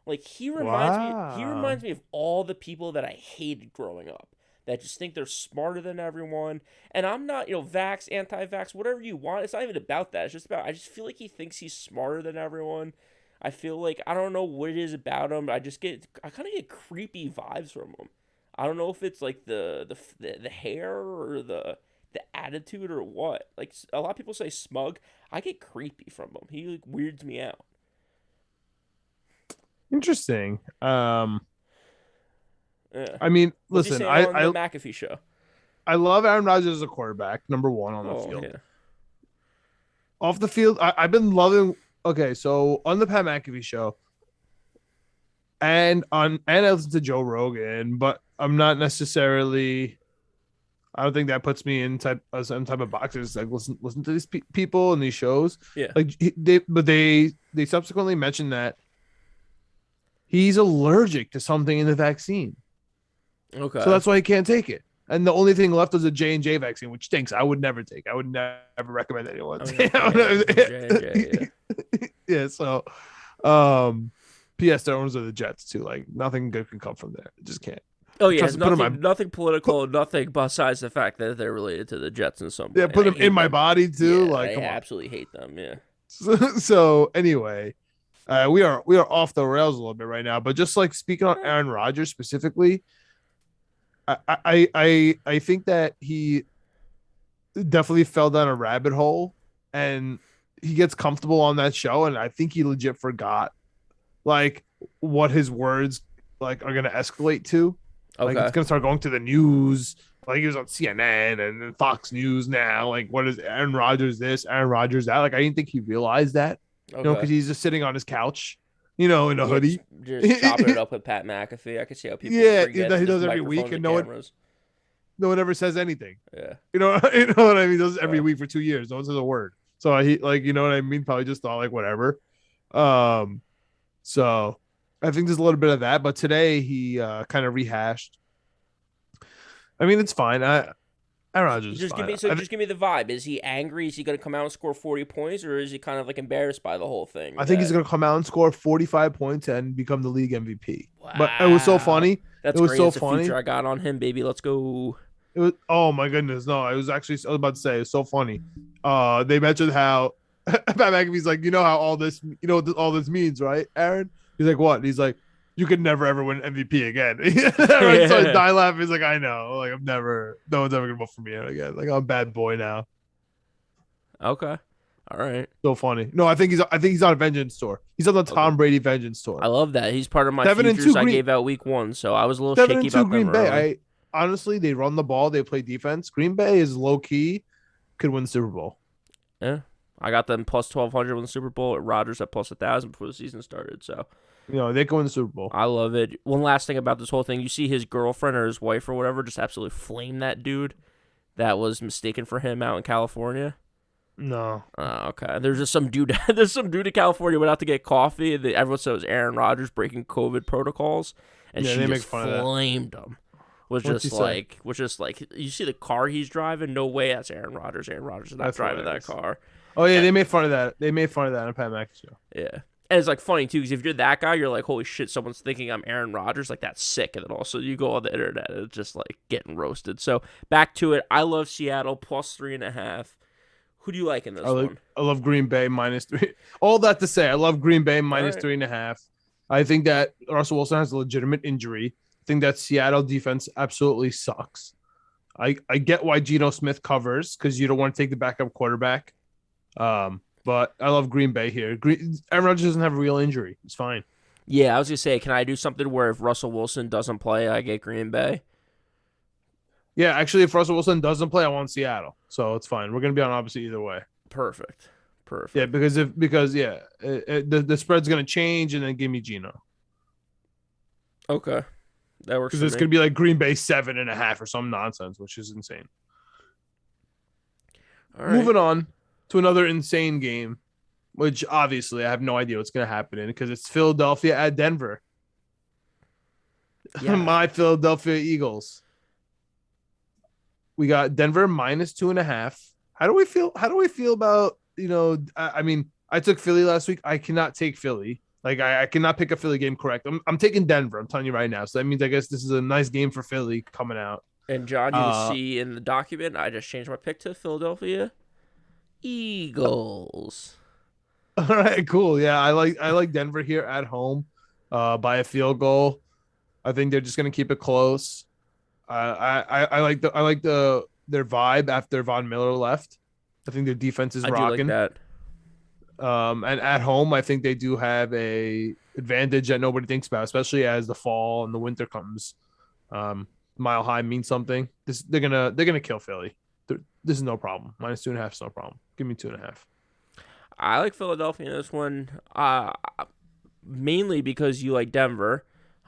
Like he wow. reminds me of all the people that I hated growing up. That just think they're smarter than everyone. And I'm not, vax, anti-vax, whatever you want. It's not even about that. It's just about I just feel like he thinks he's smarter than everyone. I feel like I don't know what it is about him. I kind of get creepy vibes from him. I don't know if it's like the hair or the attitude or what. Like a lot of people say smug. I get creepy from him. He like weirds me out. Interesting. Yeah. I mean, What's he listen, saying on the McAfee show? I love Aaron Rodgers as a quarterback, number one on the Oh field. yeah. Off the field, I've been loving. Okay, so on the Pat McAfee show, and I listen to Joe Rogan, but I'm not necessarily. I don't think that puts me in some type of boxes. Like listen to these people and these shows. Yeah. Like they subsequently mentioned that he's allergic to something in the vaccine, so Okay. that's why he can't take it. And the only thing left is a J&J vaccine, which stinks. I would never take. I would never recommend anyone. I mean, who cares? It's J&J, Yeah. So, um, P.S. Their owners are the Jets too. Like nothing good can come from there. It just can't. oh yeah, it's Trust. Put in my nothing put, political, nothing besides the fact that they're related to the Jets in some way, yeah. and Put I them in hate my them. body too. Yeah, Like I come on. absolutely hate them. Yeah. So anyway, we are off the rails a little bit right now. But just like speaking on Eh, Aaron Rodgers specifically, I think that he definitely fell down a rabbit hole and he gets comfortable on that show, and I think he legit forgot like what his words like are gonna escalate to. Like it's Okay. gonna start going to the news. Like he was on CNN and then Fox News now. Like what is Aaron Rodgers this, Aaron Rodgers that? Like I didn't think he realized that, because Okay. he's just sitting on his couch, in a Yeah, hoodie. just chopping it up with Pat McAfee. I can see how people Yeah, forget that that he there's does every week, microphones and and no one cameras. no one ever says anything. Yeah. You know what I mean? He does it every Uh, week for 2 years. No one says a word. So he like, you know what I mean? Probably just thought like whatever. Um, so I think there's a little bit of that, but today he kind of rehashed. I mean, it's fine. Aaron Rodgers is Just give fine. me just give me the vibe. Is he angry? Is he going to come out and score 40 points, or is he kind of like embarrassed by the whole thing? I think he's going to come out and score 45 points and become the league MVP. But it was so Wow, funny. that's It was great. so That's a funny. future I got on him, baby. Let's go. It was, oh my goodness, no! I was about to say it was so funny. They mentioned how Pat McAfee's like, you know how all this, you know what all this means, right, Aaron? He's like, what? And he's like, you could never ever win MVP again. Everyone started dying laughing. He's like, I know, like no one's ever gonna vote for me again. Like I'm a bad boy now. Okay, all right. So funny. No, I think he's on a vengeance tour. He's on the Tom Brady vengeance tour. I love that. He's part of my 7-2 futures I Green- gave out week 1, so I was a little 7-2 shaky about Green them Bay. early. Honestly, they run the ball, they play defense. Green Bay is low key, could win the Super Bowl. Yeah, I got them plus 1,200 win the Super Bowl. Rodgers at plus 1,000 before the season started. So, They can win the Super Bowl. I love it. One last thing about this whole thing: you see his girlfriend or his wife or whatever just absolutely flame that dude that was mistaken for him out in California. No. Okay. There's just some dude. There's some dude in California went out to get coffee. And everyone said it was Aaron Rodgers breaking COVID protocols, and Yeah, she they make just fun of that. flamed him. Was What'd she just say? like, you see the car he's driving? No way, that's Aaron Rodgers. Aaron Rodgers is not That's driving hilarious. that car. Oh yeah, they made fun of that. They made fun of that on Pat McAfee show. Yeah. And it's like funny too, because if you're that guy, you're like, holy shit, someone's thinking I'm Aaron Rodgers. Like, that's sick. And then also you go on the internet and it's just like getting roasted. So back to it. I love Seattle plus 3.5. Who do you like in this one? I love Green Bay -3. All that to say, I love Green Bay right. -3.5. I think that Russell Wilson has a legitimate injury. I think that Seattle defense absolutely sucks. I get why Geno Smith covers because you don't want to take the backup quarterback. But I love Green Bay here. Aaron Rodgers doesn't have a real injury. It's fine. Yeah, I was going to say, can I do something where if Russell Wilson doesn't play, I get Green Bay? Yeah, actually, if Russell Wilson doesn't play, I want Seattle. So it's fine. We're going to be on opposite either way. Perfect. Yeah, because the spread's going to change and then give me Geno. Okay. That works. Because it's going to be like Green Bay 7.5 or some nonsense, which is insane. All right. Moving on to another insane game, which obviously I have no idea what's going to happen in because it's Philadelphia at Denver. Yeah. My Philadelphia Eagles. We got Denver -2.5. How do we feel about, I mean, I took Philly last week. I cannot take Philly. Like I cannot pick a Philly game correct. I'm taking Denver. I'm telling you right now. So that means I guess this is a nice game for Philly coming out. And John, you can see in the document, I just changed my pick to Philadelphia Eagles. All right, cool. Yeah, I like Denver here at home by a field goal. I think they're just gonna keep it close. I like their vibe after Von Miller left. I think their defense is rocking. I do like that. And at home, I think they do have a advantage that nobody thinks about, especially as the fall and the winter comes. Mile high means something. They're gonna kill Philly. This is no problem. -2.5 is no problem. Give me 2.5. I like Philadelphia in this one, mainly because you like Denver,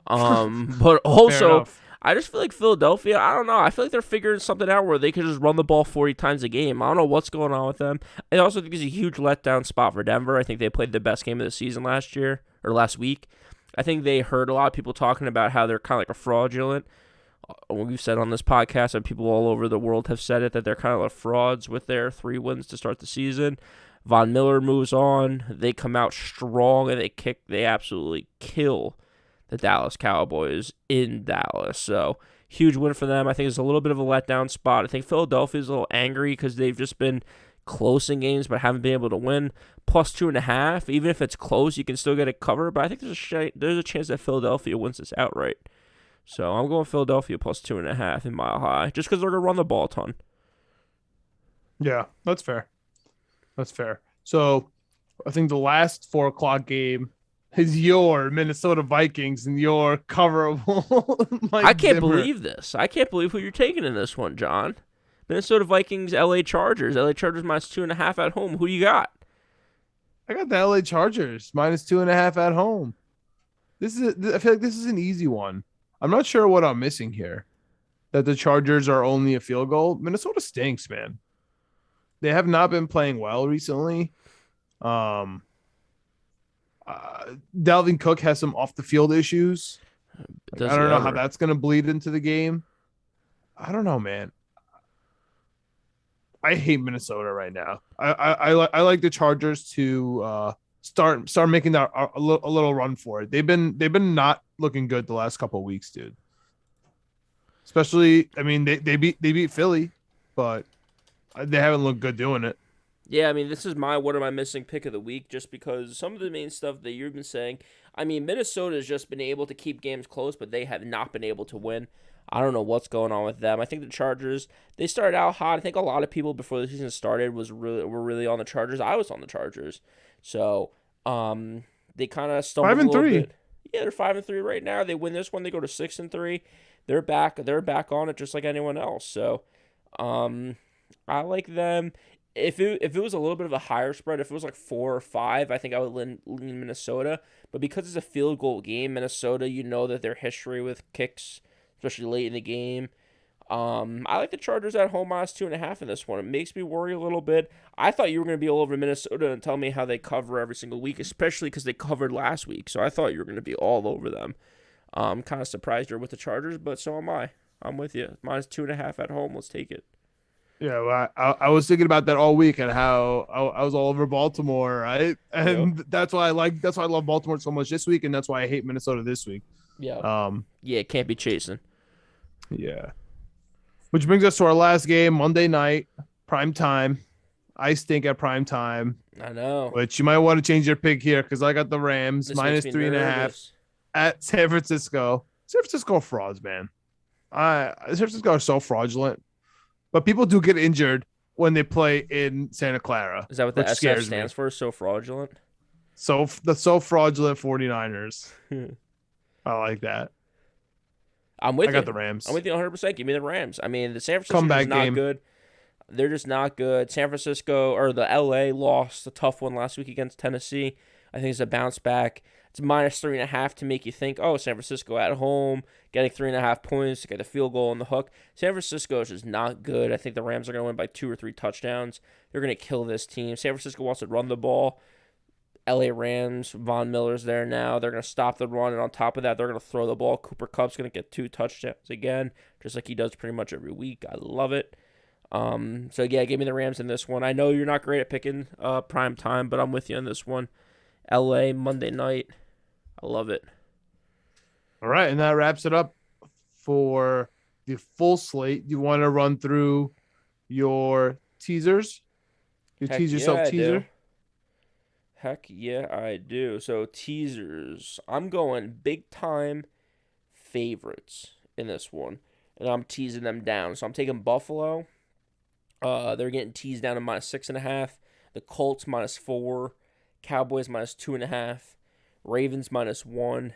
but also I just feel like Philadelphia, I don't know. I feel like they're figuring something out where they could just run the ball 40 times a game. I don't know what's going on with them. I also think it's a huge letdown spot for Denver. I think they played the best game of the season last week. I think they heard a lot of people talking about how they're kind of like a fraudulent. We've said on this podcast, and people all over the world have said it, that they're kind of like frauds with their 3 wins to start the season. Von Miller moves on. They come out strong, and they absolutely kill the Dallas Cowboys in Dallas. So, huge win for them. I think it's a little bit of a letdown spot. I think Philadelphia's a little angry because they've just been close in games but haven't been able to win. +2.5, even if it's close, you can still get it covered. But I think there's a chance that Philadelphia wins this outright. So, I'm going Philadelphia +2.5 in Mile High just because they're going to run the ball a ton. Yeah, that's fair. So, I think the last 4 o'clock game is your Minnesota Vikings and your coverable. I can't believe this. I can't believe who you're taking in this one, John. Minnesota Vikings, LA Chargers. LA Chargers -2.5 at home. Who you got? I got the LA Chargers -2.5 at home. I feel like this is an easy one. I'm not sure what I'm missing here. That the Chargers are only a field goal. Minnesota stinks, man. They have not been playing well recently. Dalvin Cook has some off the field issues. I don't know how that's going to bleed into the game. I don't know, man. I hate Minnesota right now. I like the Chargers to start making that a little run for it. They've been not looking good the last couple of weeks, dude. Especially, I mean, they beat Philly, but they haven't looked good doing it. Yeah, I mean, this is my what am I missing pick of the week just because some of the main stuff that you've been saying. I mean, Minnesota has just been able to keep games close, but they have not been able to win. I don't know what's going on with them. I think the Chargers, they started out hot. I think a lot of people before the season started were really on the Chargers. I was on the Chargers. So, they kind of stumbled Five a and little three. bit. Yeah, they're 5-3 right now. They win this one, they go to 6-3. They're back on it just like anyone else. So, I like them. If it was a little bit of a higher spread, if it was like 4 or 5, I think I would lean Minnesota. But because it's a field goal game, Minnesota, you know that their history with kicks, especially late in the game. I like the Chargers at home -2.5 in this one. It makes me worry a little bit. I thought you were going to be all over Minnesota and tell me how they cover every single week, especially because they covered last week. So I thought you were going to be all over them. I'm kind of surprised you're with the Chargers, but so am I. I'm with you. -2.5 at home. Let's take it. Yeah, well, I was thinking about that all week and how I was all over Baltimore, right? Yep. And that's why I love Baltimore so much this week, and that's why I hate Minnesota this week. Yeah. Um, Yeah, can't be chasing. yeah. Which brings us to our last game, Monday night, prime time. I stink at prime time, I know. which you might want to change your pick here because I got the Rams This makes me -3.5 nervous. at San Francisco. San Francisco are frauds, man. San Francisco are so fraudulent. But people do get injured when they play in Santa Clara. Is that what the which SF scares stands me. for? So fraudulent? So the so fraudulent 49ers. I like that. I'm with I you. got the Rams. I'm with you 100%. Give me the Rams. I mean, the San Francisco is Comeback not game. good. They're just not good. San Francisco or the LA lost a tough one last week against Tennessee. I think it's a bounce back. It's -3.5 to make you think, oh, San Francisco at home, getting 3.5 points to get the field goal on the hook. San Francisco is just not good. I think the Rams are going to win by 2 or 3 touchdowns. They're going to kill this team. San Francisco wants to run the ball. LA Rams, Von Miller's there now. They're going to stop the run, and on top of that, they're going to throw the ball. Cooper Kupp's going to get 2 touchdowns again, just like he does pretty much every week. I love it. So yeah, give me the Rams in this one. I know you're not great at picking prime time, but I'm with you on this one. LA Monday night. I love it. All right, and that wraps it up for the full slate. You want to run through your teasers? Tease yourself teaser? Heck yeah, I do. So teasers. I'm going big time favorites in this one, and I'm teasing them down. So I'm taking Buffalo. They're getting teased down to -6.5. The Colts -4. Cowboys -2.5. Ravens -1.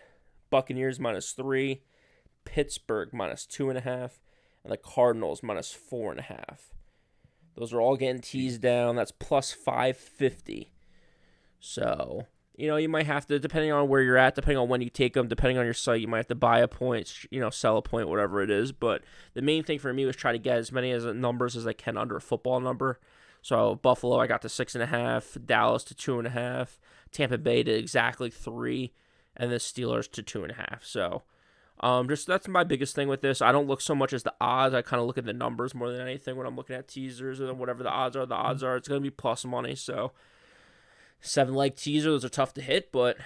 Buccaneers -3. Pittsburgh -2.5. And the Cardinals -4.5. Those are all getting teased down. That's +550. So, you might have to, depending on where you're at, depending on when you take them, depending on your site, you might have to buy a point, sell a point, whatever it is. But the main thing for me was try to get as many numbers as I can under a football number. So Buffalo, I got to 6.5, Dallas to 2.5, Tampa Bay to exactly 3, and the Steelers to 2.5. So, just that's my biggest thing with this. I don't look so much as the odds. I kind of look at the numbers more than anything when I'm looking at teasers, and then whatever the odds are, It's going to be plus money. So 7-leg teaser, those are tough to hit, but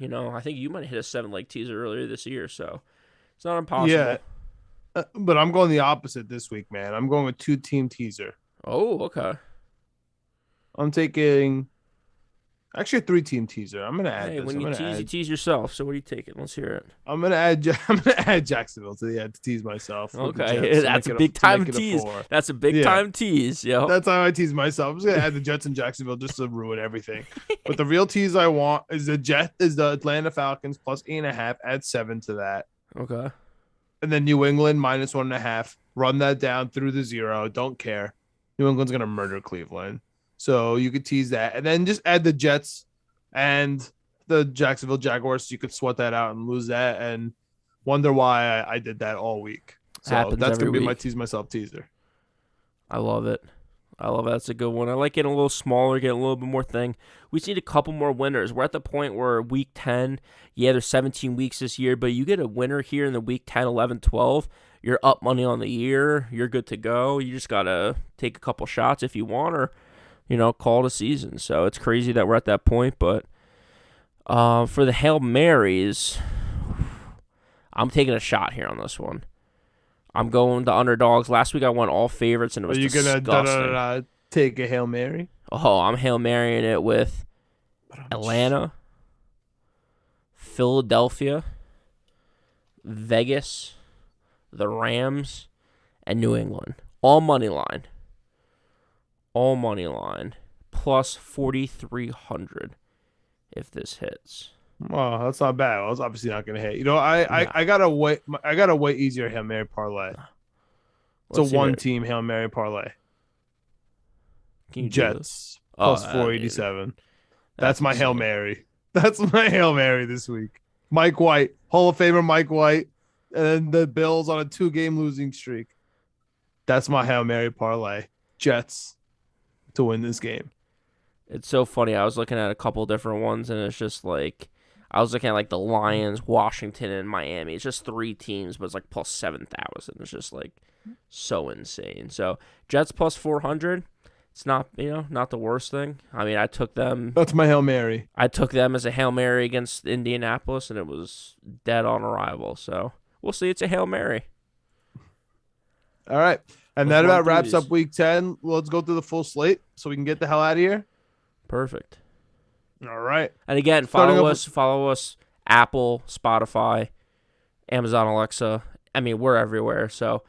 I think you might have hit a 7-leg teaser earlier this year, so it's not impossible. Yeah, but I'm going the opposite this week, man. I'm going with 2-team teaser. Oh, okay. I'm taking actually a 3-team teaser. I'm gonna add Hey, this. when you tease, you tease yourself. So what are you taking? Let's hear it. I'm gonna add Jacksonville to tease myself. Okay, that's a big time tease. That's a big time tease, yo. That's how I tease myself. I'm just gonna add the Jets and Jacksonville just to ruin everything. But the real tease I want is the Atlanta Falcons +8.5. Add 7 to that. Okay. And then New England -1.5. Run that down through the 0. Don't care. New England's gonna murder Cleveland. So you could tease that, and then just add the Jets and the Jacksonville Jaguars. So you could sweat that out and lose that, and wonder why I did that all week. So Happens that's every gonna be my week. tease myself teaser. I love it. I love that. That's a good one. I like getting a little smaller, getting a little bit more thing. We just need a couple more winners. We're at the point where week 10, yeah, there's 17 weeks this year, but you get a winner here in the week 10, 11, 12, you're up money on the year. You're good to go. You just got to take a couple shots if you want or, call it a season. So it's crazy that we're at that point, but for the Hail Marys, I'm taking a shot here on this one. I'm going to underdogs. Last week I won all favorites, and it was disgusting. Are you going to take a Hail Mary? Oh, I'm Hail Marying it with Atlanta, Philadelphia, Vegas, the Rams, and New England. All money line. Plus 4,300 if this hits. Oh, that's not bad. I was obviously not going to hit. I got a way easier Hail Mary parlay. It's a one-team Hail Mary parlay. Jets plus 487. That's my Hail Mary. That's my Hail Mary this week. Mike White, Hall of Famer Mike White, and then the Bills on a 2-game losing streak. That's my Hail Mary parlay. Jets to win this game. It's so funny. I was looking at a couple different ones, and it's just like I was looking at like the Lions, Washington, and Miami. It's just 3 teams, but it's like plus 7,000. It's just like so insane. So Jets plus 400. It's not not the worst thing. I mean, I took them. That's my Hail Mary. I took them as a Hail Mary against Indianapolis, and it was dead on arrival. So we'll see. It's a Hail Mary. All right, and that about wraps up week 10. Let's go through the full slate so we can get the hell out of here. Perfect. All right. And again, follow us, Apple, Spotify, Amazon Alexa. I mean, we're everywhere. So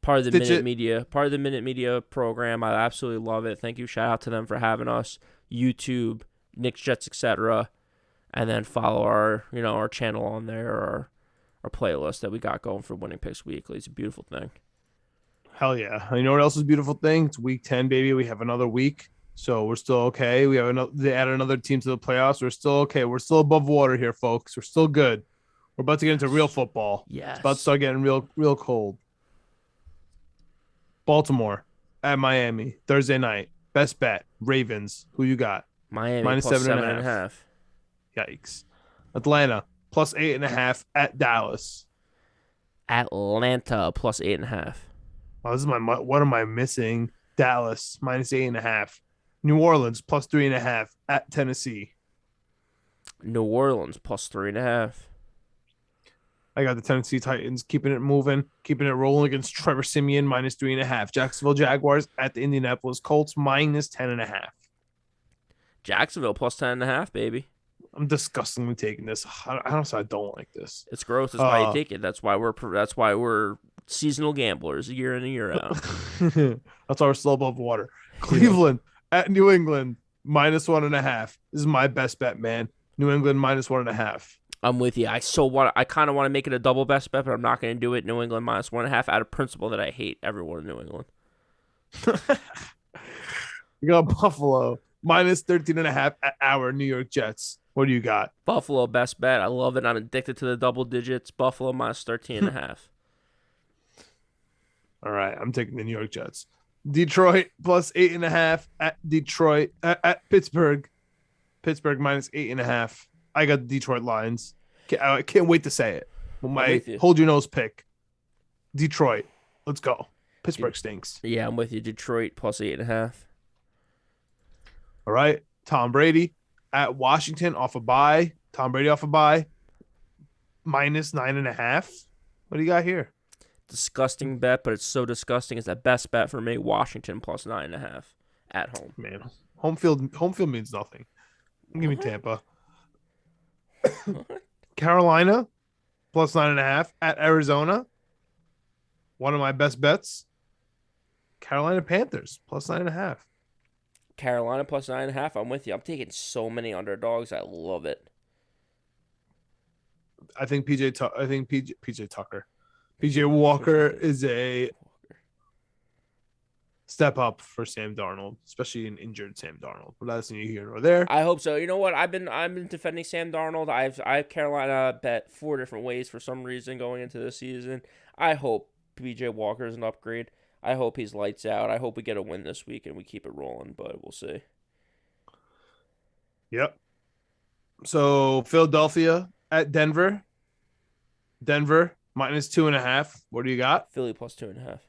part of the Minute Media program. I absolutely love it. Thank you. Shout out to them for having us. YouTube, Knicks, Jets, etc. And then follow our channel on there, or our playlist that we got going for Winning Picks Weekly. It's a beautiful thing. Hell yeah. You know what else is a beautiful thing? It's week 10, baby. We have another week. So we're still okay. They added another team to the playoffs. We're still okay. We're still above water here, folks. We're still good. We're about to get into real football. Yes. It's about to start getting real cold. Baltimore at Miami Thursday night. Best bet. Ravens. Who you got? Miami minus plus 7.5. Yikes. Atlanta plus 8.5 at Dallas. Atlanta plus 8.5. Oh, this is what am I missing? Dallas minus 8.5. New Orleans plus 3.5 at Tennessee. New Orleans plus 3.5. I got the Tennessee Titans keeping it moving, keeping it rolling against Trevor Siemian minus 3.5. Jacksonville Jaguars at the Indianapolis Colts minus 10.5. Jacksonville plus 10.5, baby. I'm disgustingly taking this. Honestly, I don't like this. It's gross. That's why you take it. That's why we're seasonal gamblers, year in and year out. That's why we're still above water. Cleveland at New England minus 1.5. This is my best bet, man. New England minus 1.5. I'm with you. I kind of want to make it a double best bet, but I'm not going to do it. New England minus 1.5 out of principle that I hate everyone in New England. You got Buffalo minus 13.5 at our New York Jets. What do you got? Buffalo best bet. I love it. I'm addicted to the double digits. Buffalo minus 13.5. All right, I'm taking the New York Jets. Detroit plus 8.5 at Detroit at Pittsburgh. Pittsburgh minus 8.5. I got the Detroit Lions. I can't wait to say it. My hold your nose pick. Detroit. Let's go. Pittsburgh stinks. Yeah, I'm with you. Detroit plus 8.5. All right. Tom Brady at Washington off a bye. Tom Brady off a bye. Minus 9.5. What do you got here? Disgusting bet, but it's so disgusting. It's the best bet for me. Washington plus 9.5 at home. Man, home field means nothing. Give me Tampa. Carolina plus 9.5 at Arizona. One of my best bets. Carolina Panthers plus 9.5. Carolina plus 9.5. I'm with you. I'm taking so many underdogs. I love it. I think PJ Tucker. PJ Walker is a step up for Sam Darnold, especially an injured Sam Darnold. But that's neither here nor there. I hope so. You know what? I've been defending Sam Darnold. I've Carolina bet 4 different ways for some reason going into this season. I hope PJ Walker is an upgrade. I hope he's lights out. I hope we get a win this week and we keep it rolling, but we'll see. Yep. So Philadelphia at Denver. Denver -2.5. What do you got? Philly +2.5.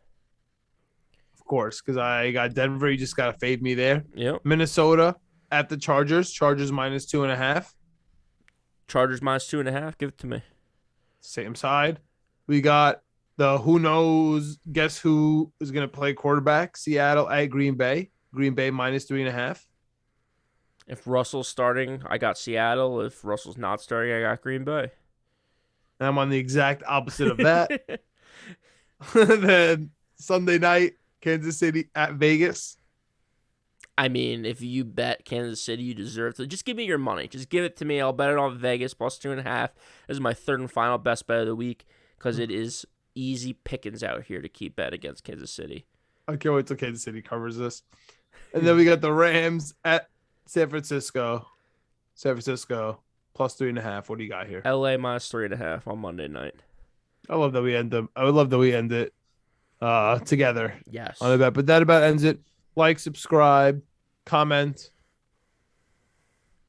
Of course, because I got Denver. You just got to fade me there. Yep. Minnesota at the Chargers. Chargers -2.5. Chargers -2.5. Give it to me. Same side. We got the who knows, guess who is going to play quarterback? Seattle at Green Bay. Green Bay -3.5. If Russell's starting, I got Seattle. If Russell's not starting, I got Green Bay. And I'm on the exact opposite of that. Then Sunday night, Kansas City at Vegas. I mean, if you bet Kansas City, you deserve to. Just give me your money. Just give it to me. I'll bet it on Vegas +2.5. This is my third and final best bet of the week because it is easy pickings out here to keep bet against Kansas City. I can't wait till Kansas City covers this. And then we got the Rams at San Francisco. San Francisco +3.5. What do you got here? LA -3.5 on Monday night. I love that we end them. I would love that we end it together Yes. on a bet. But that about ends it. Like, subscribe, comment.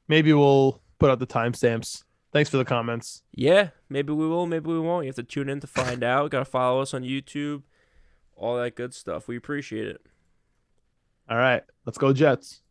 Maybe we'll put out the timestamps. Thanks for the comments. Yeah, maybe we will, maybe we won't. You have to tune in to find out. Got to follow us on YouTube. All that good stuff. We appreciate it. All right. Let's go Jets.